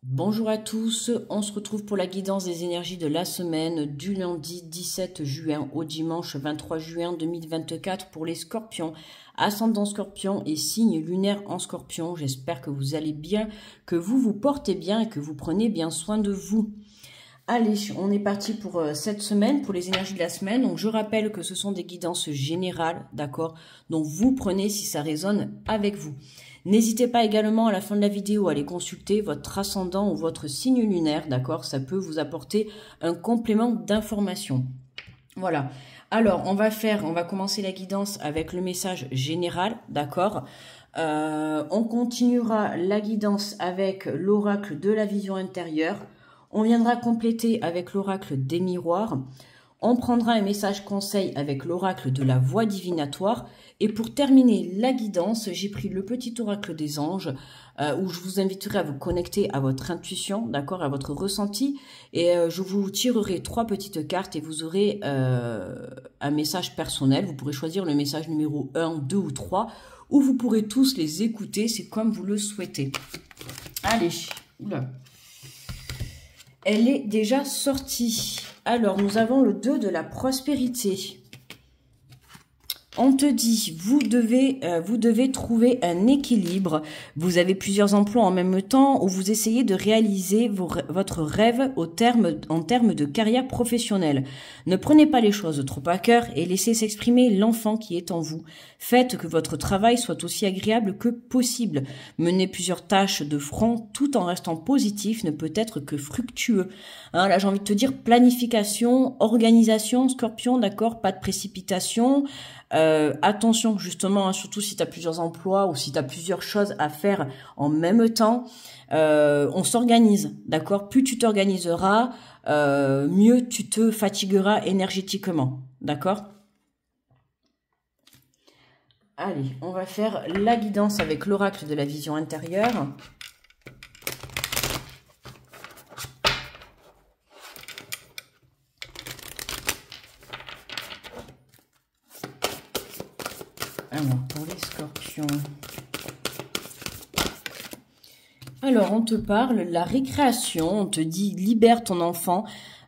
Bonjour à tous, on se retrouve pour la guidance des énergies de la semaine du lundi 17 juin au dimanche 23 juin 2024 pour les scorpions, ascendant scorpion et signe lunaire en scorpion. J'espère que vous allez bien, que vous vous portez bien et que vous prenez bien soin de vous. Allez, on est parti pour cette semaine, pour les énergies de la semaine. Donc je rappelle que ce sont des guidances générales, d'accord? Donc vous prenez si ça résonne avec vous. N'hésitez pas également à la fin de la vidéo à aller consulter votre ascendant ou votre signe lunaire, d'accord? Ça peut vous apporter un complément d'information. Voilà. Alors, on va commencer la guidance avec le message général, d'accord? On continuera la guidance avec l'oracle de la vision intérieure. On viendra compléter avec l'oracle des miroirs. On prendra un message conseil avec l'oracle de la voix divinatoire. Et pour terminer la guidance, j'ai pris le petit oracle des anges où je vous inviterai à vous connecter à votre intuition, d'accord, à votre ressenti. Et je vous tirerai 3 petites cartes et vous aurez un message personnel. Vous pourrez choisir le message numéro 1, 2 ou 3 ou vous pourrez tous les écouter, c'est comme vous le souhaitez. Allez, oula. Elle est déjà sortie. Alors, nous avons le 2 de la prospérité. On te dit, vous devez trouver un équilibre. Vous avez plusieurs emplois en même temps où vous essayez de réaliser votre rêve en termes de carrière professionnelle. Ne prenez pas les choses trop à cœur et laissez s'exprimer l'enfant qui est en vous. Faites que votre travail soit aussi agréable que possible. Menez plusieurs tâches de front tout en restant positif ne peut être que fructueux. Hein, là, j'ai envie de te dire planification, organisation, scorpion, d'accord, pas de précipitation. Attention justement, hein, surtout si tu as plusieurs emplois ou si tu as plusieurs choses à faire en même temps, on s'organise, d'accord? Plus tu t'organiseras, mieux tu te fatigueras énergétiquement, d'accord? Allez, on va faire la guidance avec l'oracle de la vision intérieure. Alors, pour les scorpions. Alors, on te parle la récréation, on te dit libère ton enfant,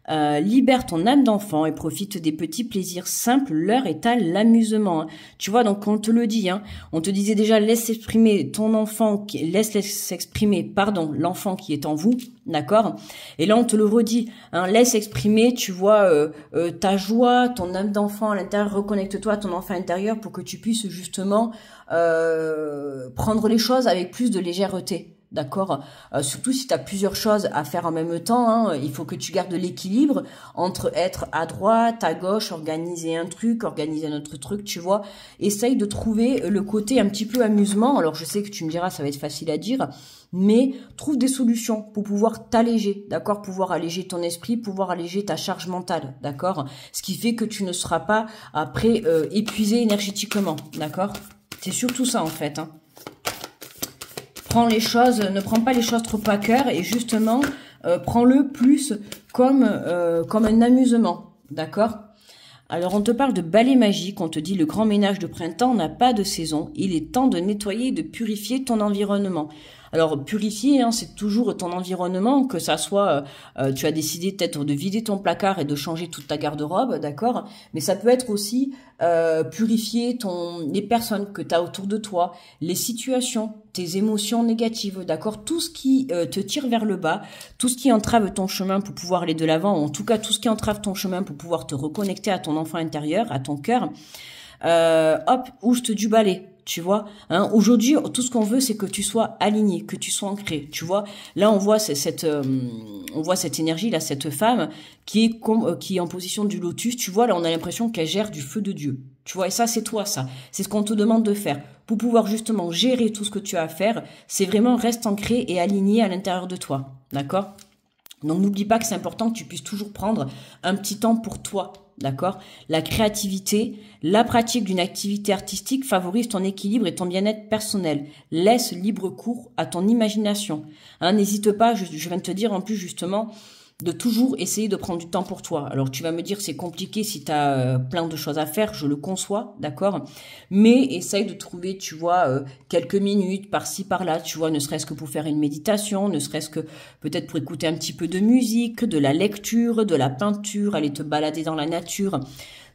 libère ton âme d'enfant et profite des petits plaisirs simples, l'heure est à l'amusement. Hein. Tu vois, donc on te le dit, hein, on te disait déjà laisse exprimer ton enfant, laisse s'exprimer, pardon, l'enfant qui est en vous, d'accord? Et là on te le redit, hein, laisse exprimer, tu vois, ta joie, ton âme d'enfant à l'intérieur, reconnecte-toi à ton enfant intérieur pour que tu puisses justement prendre les choses avec plus de légèreté. D'accord, surtout si tu as plusieurs choses à faire en même temps, hein, il faut que tu gardes l'équilibre entre être à droite, à gauche, organiser un truc, organiser un autre truc, tu vois. Essaye de trouver le côté un petit peu amusement. Alors je sais que tu me diras, ça va être facile à dire, mais trouve des solutions pour pouvoir t'alléger, d'accord, pouvoir alléger ton esprit, pouvoir alléger ta charge mentale, d'accord. Ce qui fait que tu ne seras pas après épuisé énergétiquement, d'accord. C'est surtout ça en fait, hein. Ne prends pas les choses trop à cœur et justement, prends-le plus comme un amusement, d'accord? Alors, on te parle de balai magique, on te dit le grand ménage de printemps n'a pas de saison, il est temps de nettoyer et de purifier ton environnement. Alors, purifier, hein, c'est toujours ton environnement, que ça soit, tu as décidé peut-être de vider ton placard et de changer toute ta garde-robe, d'accord? Mais ça peut être aussi purifier les personnes que tu as autour de toi, les situations, tes émotions négatives, d'accord? Tout ce qui te tire vers le bas, tout ce qui entrave ton chemin pour pouvoir aller de l'avant, ou en tout cas tout ce qui entrave ton chemin pour pouvoir te reconnecter à ton enfant intérieur, à ton cœur, hop, ouvre du balai. Tu vois, hein, aujourd'hui, tout ce qu'on veut, c'est que tu sois aligné, que tu sois ancré. Tu vois, là, on voit cette énergie, là, cette femme qui est en position du lotus. Tu vois, là, on a l'impression qu'elle gère du feu de Dieu. Tu vois, et ça, c'est toi, ça. C'est ce qu'on te demande de faire. Pour pouvoir justement gérer tout ce que tu as à faire, c'est vraiment reste ancré et aligné à l'intérieur de toi. D'accord? Donc, n'oublie pas que c'est important que tu puisses toujours prendre un petit temps pour toi. D'accord? La créativité, la pratique d'une activité artistique favorise ton équilibre et ton bien-être personnel. Laisse libre cours à ton imagination. Hein, n'hésite pas, je viens de te dire en plus justement, de toujours essayer de prendre du temps pour toi. Alors tu vas me dire c'est compliqué si tu as plein de choses à faire, je le conçois, d'accord? Mais essaye de trouver, tu vois, quelques minutes par-ci par-là, tu vois, ne serait-ce que pour faire une méditation, ne serait-ce que peut-être pour écouter un petit peu de musique, de la lecture, de la peinture, aller te balader dans la nature.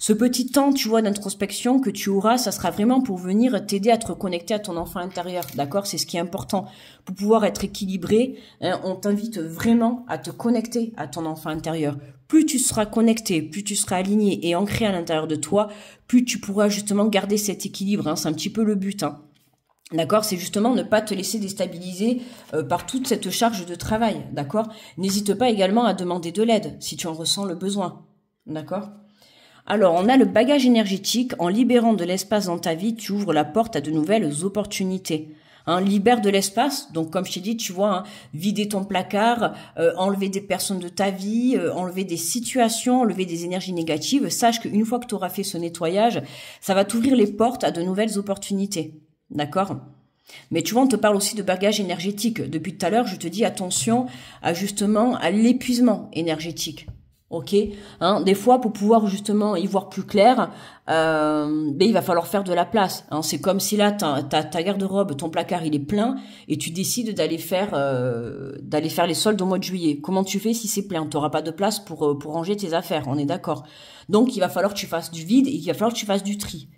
Ce petit temps, tu vois, d'introspection que tu auras, ça sera vraiment pour venir t'aider à te reconnecter à ton enfant intérieur, d'accord? C'est ce qui est important. Pour pouvoir être équilibré, hein, on t'invite vraiment à te connecter à ton enfant intérieur. Plus tu seras connecté, plus tu seras aligné et ancré à l'intérieur de toi, plus tu pourras justement garder cet équilibre, hein. C'est un petit peu le but, hein. D'accord, c'est justement ne pas te laisser déstabiliser par toute cette charge de travail, d'accord? N'hésite pas également à demander de l'aide si tu en ressens le besoin, d'accord? Alors, on a le bagage énergétique. En libérant de l'espace dans ta vie, tu ouvres la porte à de nouvelles opportunités. Hein, libère de l'espace. Donc, comme je t'ai dit, tu vois, hein, vider ton placard, enlever des personnes de ta vie, enlever des situations, enlever des énergies négatives. Sache qu'une fois que tu auras fait ce nettoyage, ça va t'ouvrir les portes à de nouvelles opportunités. D'accord ? Mais tu vois, on te parle aussi de bagage énergétique. Depuis tout à l'heure, je te dis attention à justement à l'épuisement énergétique. Ok, hein, des fois pour pouvoir justement y voir plus clair, il va falloir faire de la place. Hein. C'est comme si là ta garde-robe, ton placard il est plein et tu décides d'aller faire les soldes au mois de juillet. Comment tu fais si c'est plein? Tu n'auras pas de place pour ranger tes affaires. On est d'accord. Donc il va falloir que tu fasses du vide et il va falloir que tu fasses du tri.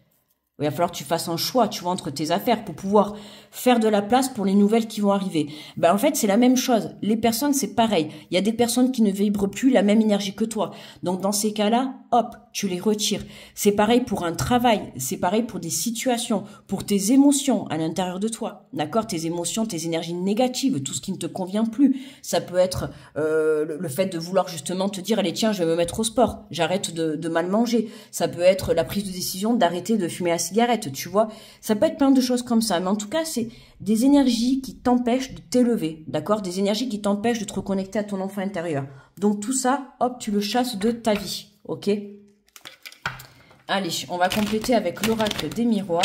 Il va falloir que tu fasses un choix, tu vois, entre tes affaires pour pouvoir faire de la place pour les nouvelles qui vont arriver. En fait, c'est la même chose. Les personnes, c'est pareil. Il y a des personnes qui ne vibrent plus la même énergie que toi. Donc, dans ces cas-là, hop, tu les retires. C'est pareil pour un travail. C'est pareil pour des situations, pour tes émotions à l'intérieur de toi. D'accord? Tes émotions, tes énergies négatives, tout ce qui ne te convient plus. Ça peut être le fait de vouloir justement te dire, allez, tiens, je vais me mettre au sport. J'arrête de mal manger. Ça peut être la prise de décision d'arrêter de fumer la cigarette, tu vois. Ça peut être plein de choses comme ça. Mais en tout cas, c'est des énergies qui t'empêchent de t'élever, d'accord? Des énergies qui t'empêchent de te reconnecter à ton enfant intérieur. Donc tout ça, hop, tu le chasses de ta vie, ok? Allez, on va compléter avec l'oracle des miroirs.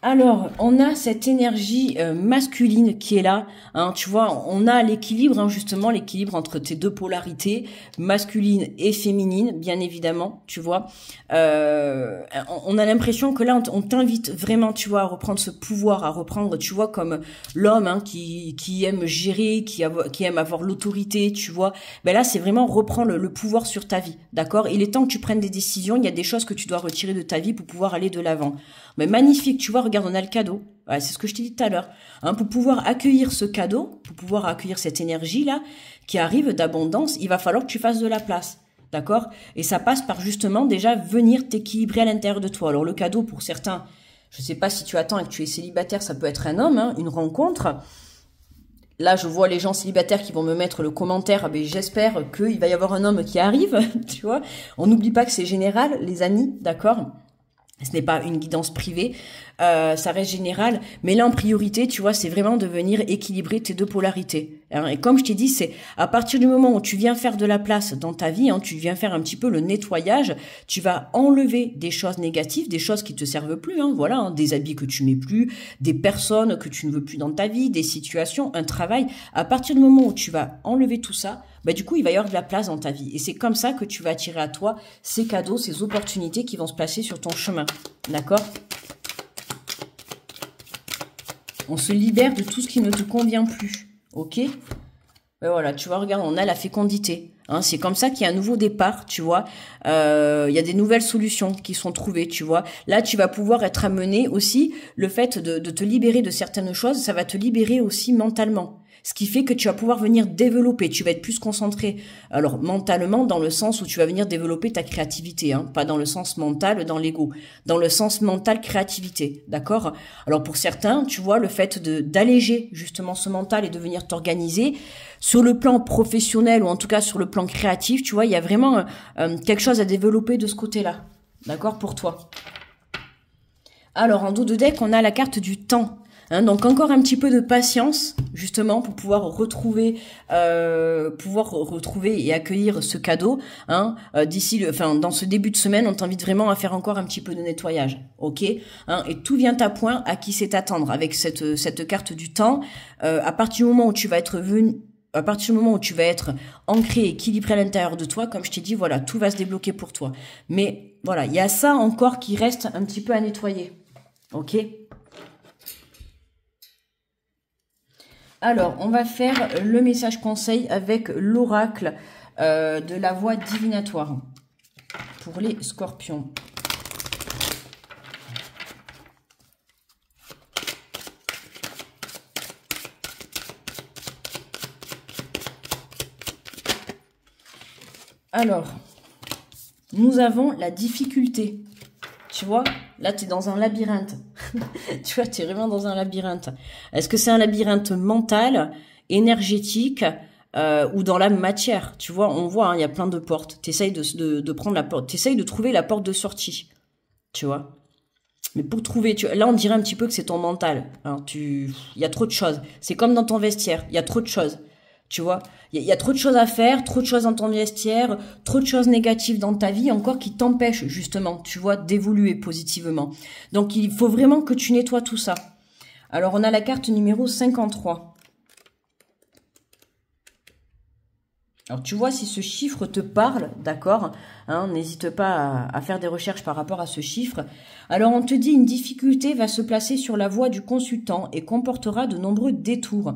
Alors, on a cette énergie masculine qui est là, hein, tu vois, on a l'équilibre, hein, justement, l'équilibre entre tes deux polarités, masculine et féminine, bien évidemment, tu vois. On a l'impression que là, on t'invite vraiment, tu vois, à reprendre ce pouvoir, à reprendre, tu vois, comme l'homme, hein, qui aime gérer, qui aime avoir l'autorité, tu vois. Là, c'est vraiment reprendre le pouvoir sur ta vie, d'accord? Il est temps que tu prennes des décisions, il y a des choses que tu dois retirer de ta vie pour pouvoir aller de l'avant. Mais magnifique, tu vois, regarde, on a le cadeau. Ouais, c'est ce que je t'ai dit tout à l'heure. Hein, pour pouvoir accueillir ce cadeau, pour pouvoir accueillir cette énergie-là qui arrive d'abondance, il va falloir que tu fasses de la place. D'accord? Et ça passe par justement déjà venir t'équilibrer à l'intérieur de toi. Alors le cadeau pour certains, je sais pas si tu attends et que tu es célibataire, ça peut être un homme, hein, une rencontre. Là, je vois les gens célibataires qui vont me mettre le commentaire, j'espère qu'il va y avoir un homme qui arrive, tu vois. On n'oublie pas que c'est général, les amis, d'accord? Ce n'est pas une guidance privée, ça reste général. Mais là, en priorité, tu vois, c'est vraiment de venir équilibrer tes deux polarités. Hein. Et comme je t'ai dit, c'est à partir du moment où tu viens faire de la place dans ta vie, hein, tu viens faire un petit peu le nettoyage, tu vas enlever des choses négatives, des choses qui te servent plus, hein, voilà, hein, des habits que tu mets plus, des personnes que tu ne veux plus dans ta vie, des situations, un travail. À partir du moment où tu vas enlever tout ça, du coup, il va y avoir de la place dans ta vie. Et c'est comme ça que tu vas attirer à toi ces cadeaux, ces opportunités qui vont se placer sur ton chemin. D'accord? On se libère de tout ce qui ne te convient plus. Ok? Voilà, tu vois, regarde, on a la fécondité. Hein, c'est comme ça qu'il y a un nouveau départ, tu vois. Il y a des nouvelles solutions qui sont trouvées, tu vois. Là, tu vas pouvoir être amené aussi, le fait de te libérer de certaines choses, ça va te libérer aussi mentalement. Ce qui fait que tu vas pouvoir venir développer, tu vas être plus concentré. Alors, mentalement, dans le sens où tu vas venir développer ta créativité, hein, pas dans le sens mental, dans l'ego. Dans le sens mental, créativité, d'accord? Alors, pour certains, tu vois, le fait d'alléger justement ce mental et de venir t'organiser, sur le plan professionnel ou en tout cas sur le plan créatif, tu vois, il y a vraiment quelque chose à développer de ce côté-là, d'accord, pour toi. Alors, en dos de deck, on a la carte du temps. Hein, donc encore un petit peu de patience, justement, pour pouvoir retrouver et accueillir ce cadeau. Hein, dans ce début de semaine, on t'invite vraiment à faire encore un petit peu de nettoyage, ok, hein, et tout vient à point à qui sait attendre avec cette carte du temps. À partir du moment où tu vas être ancré, équilibré à l'intérieur de toi, comme je t'ai dit, voilà, tout va se débloquer pour toi. Mais voilà, il y a ça encore qui reste un petit peu à nettoyer, ok. Alors, on va faire le message conseil avec l'oracle de la voix divinatoire pour les scorpions. Alors, nous avons la difficulté. Tu vois, là, tu es dans un labyrinthe. Tu vois, tu es vraiment dans un labyrinthe. Est-ce que c'est un labyrinthe mental, énergétique ou dans la matière? Tu vois, on voit, hein, il y a plein de portes. Tu essayes de prendre la porte. Tu essayes de trouver la porte de sortie. Tu vois. Mais pour trouver, là, on dirait un petit peu que c'est ton mental. Hein, il y a trop de choses. C'est comme dans ton vestiaire. Il y a trop de choses. Tu vois, il y a trop de choses à faire, trop de choses dans ton vestiaire, trop de choses négatives dans ta vie encore qui t'empêchent justement, tu vois, d'évoluer positivement. Donc, il faut vraiment que tu nettoies tout ça. Alors, on a la carte numéro 53. Alors, tu vois, si ce chiffre te parle, d'accord, hein, n'hésite pas à faire des recherches par rapport à ce chiffre. Alors, on te dit une difficulté va se placer sur la voie du consultant et comportera de nombreux détours.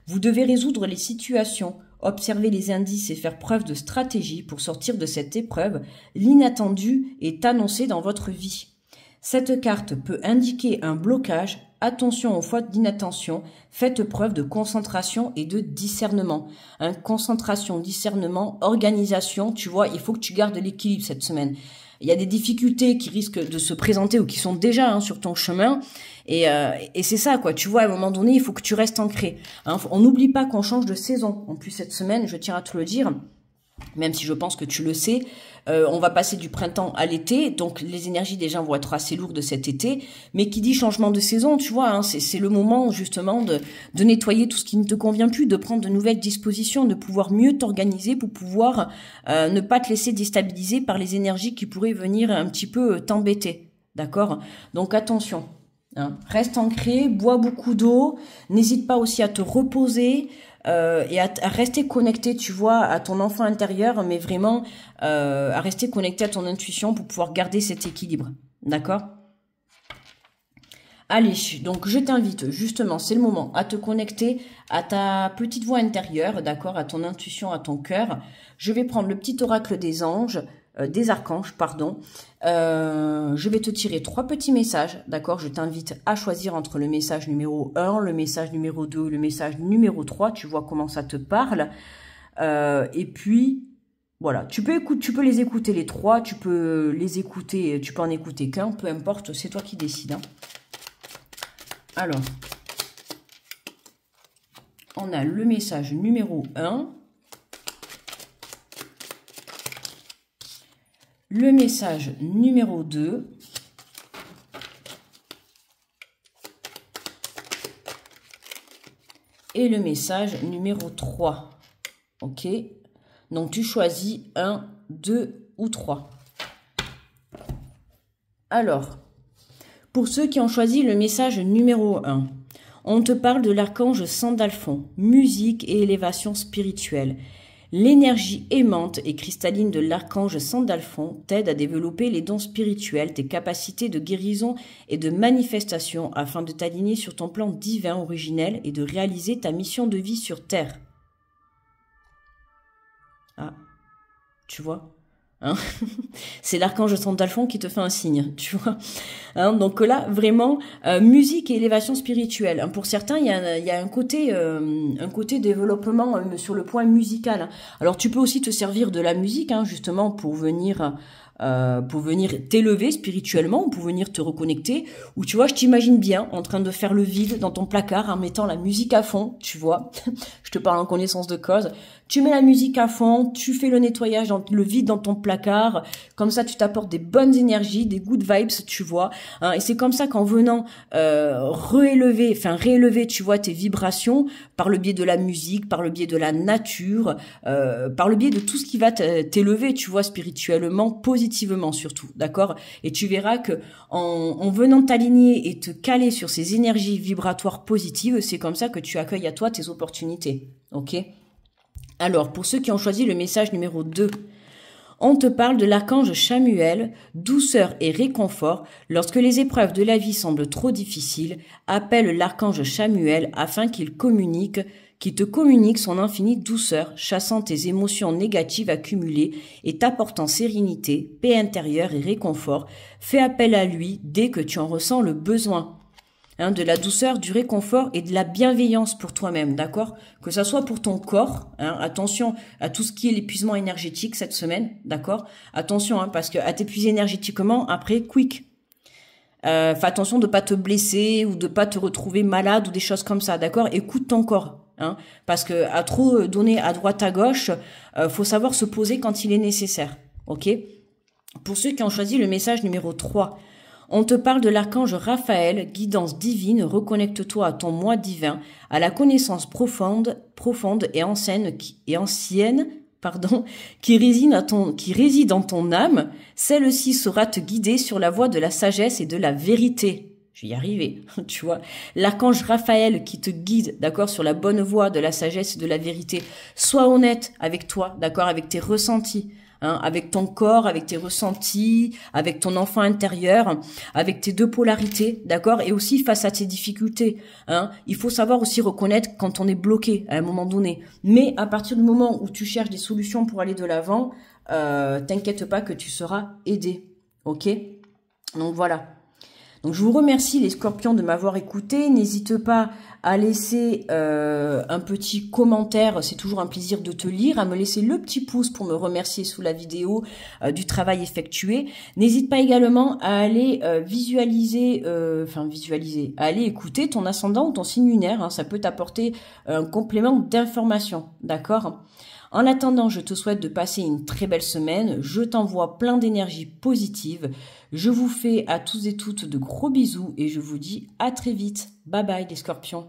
Vous devez résoudre les situations, observer les indices et faire preuve de stratégie pour sortir de cette épreuve. L'inattendu est annoncé dans votre vie. Cette carte peut indiquer un blocage. Attention aux fautes d'inattention. Faites preuve de concentration et de discernement. Hein, concentration, discernement, organisation. Tu vois, il faut que tu gardes l'équilibre cette semaine. Il y a des difficultés qui risquent de se présenter ou qui sont déjà sur ton chemin. Et c'est ça, quoi. Tu vois, à un moment donné, il faut que tu restes ancré. Hein, on n'oublie pas qu'on change de saison. En plus, cette semaine, je tiens à te le dire, même si je pense que tu le sais, on va passer du printemps à l'été, donc les énergies des gens vont être assez lourdes cet été, mais qui dit changement de saison, tu vois, hein, c'est le moment justement de nettoyer tout ce qui ne te convient plus, de prendre de nouvelles dispositions, de pouvoir mieux t'organiser pour pouvoir ne pas te laisser déstabiliser par les énergies qui pourraient venir un petit peu t'embêter, d'accord? Donc attention. Hein, reste ancré, bois beaucoup d'eau, n'hésite pas aussi à te reposer et à rester connecté, tu vois, à ton enfant intérieur, mais vraiment à rester connecté à ton intuition pour pouvoir garder cet équilibre, d'accord? Allez, donc je t'invite justement, c'est le moment, à te connecter à ta petite voix intérieure, d'accord, à ton intuition, à ton cœur. Je vais prendre le petit oracle des anges, des archanges, pardon. Je vais te tirer 3 petits messages, d'accord? Je t'invite à choisir entre le message numéro 1, le message numéro 2, le message numéro 3. Tu vois comment ça te parle. Et puis, voilà, tu peux les écouter les 3, tu peux les écouter, tu peux en écouter qu'un, peu importe, c'est toi qui décides. Hein. Alors, on a le message numéro 1. Le message numéro 2. Et le message numéro 3. Ok? Donc, tu choisis 1, 2 ou 3. Alors, pour ceux qui ont choisi le message numéro 1, on te parle de l'archange Sandalphon, musique et élévation spirituelle. L'énergie aimante et cristalline de l'archange Sandalphon t'aide à développer les dons spirituels, tes capacités de guérison et de manifestation afin de t'aligner sur ton plan divin originel et de réaliser ta mission de vie sur Terre. Ah, tu vois, hein. C'est l'archange Sandalphon qui te fait un signe, tu vois. Hein, donc là, vraiment, musique et élévation spirituelle. Hein, pour certains, il y a un côté développement sur le point musical. Hein. Alors, tu peux aussi te servir de la musique, hein, justement, pour venir t'élever spirituellement, pour venir te reconnecter. Ou tu vois, je t'imagine bien en train de faire le vide dans ton placard en mettant la musique à fond, tu vois. Je te parle en connaissance de cause. tu mets la musique à fond, tu fais le nettoyage, le vide dans ton placard, comme ça tu t'apportes des bonnes énergies, des good vibes, tu vois, hein, et c'est comme ça qu'en venant réélever, tu vois, tes vibrations par le biais de la musique, par le biais de la nature, par le biais de tout ce qui va t'élever, tu vois, spirituellement, positivement surtout, d'accord? Et tu verras que en venant t'aligner et te caler sur ces énergies vibratoires positives, c'est comme ça que tu accueilles à toi tes opportunités, ok? Alors, pour ceux qui ont choisi le message numéro 2, on te parle de l'archange Chamuel, douceur et réconfort. Lorsque les épreuves de la vie semblent trop difficiles, appelle l'archange Chamuel afin qu'il te communique son infinie douceur, chassant tes émotions négatives accumulées et t'apportant sérénité, paix intérieure et réconfort. Fais appel à lui dès que tu en ressens le besoin. Hein, de la douceur, du réconfort et de la bienveillance pour toi-même, d'accord? Que ça soit pour ton corps, hein, attention à tout ce qui est l'épuisement énergétique cette semaine, d'accord? Attention, hein, parce que à t'épuiser énergétiquement, après, quick. Fais attention de pas te blesser ou de pas te retrouver malade ou des choses comme ça, d'accord? Écoute ton corps, hein, parce que à trop donner à droite à gauche, faut savoir se poser quand il est nécessaire, ok? Pour ceux qui ont choisi le message numéro 3, on te parle de l'archange Raphaël, guidance divine, reconnecte-toi à ton moi divin, à la connaissance profonde et ancienne qui réside en ton âme. Celle-ci saura te guider sur la voie de la sagesse et de la vérité. Je vais y arriver, tu vois. L'archange Raphaël qui te guide, d'accord, sur la bonne voie de la sagesse et de la vérité. Sois honnête avec toi, d'accord, avec tes ressentis. Hein, avec ton corps, avec tes ressentis, avec ton enfant intérieur, avec tes deux polarités, d'accord, et aussi face à tes difficultés. Hein, il faut savoir aussi reconnaître quand on est bloqué à un moment donné. Mais à partir du moment où tu cherches des solutions pour aller de l'avant, t'inquiète pas que tu seras aidé, ok? Donc voilà. Donc je vous remercie les scorpions de m'avoir écouté. N'hésite pas à laisser un petit commentaire, c'est toujours un plaisir de te lire, à me laisser le petit pouce pour me remercier sous la vidéo du travail effectué. N'hésite pas également à aller à aller écouter ton ascendant ou ton signe lunaire, hein, ça peut t'apporter un complément d'information, d'accord ? En attendant, je te souhaite de passer une très belle semaine. Je t'envoie plein d'énergie positive. Je vous fais à tous et toutes de gros bisous et je vous dis à très vite. Bye bye les scorpions.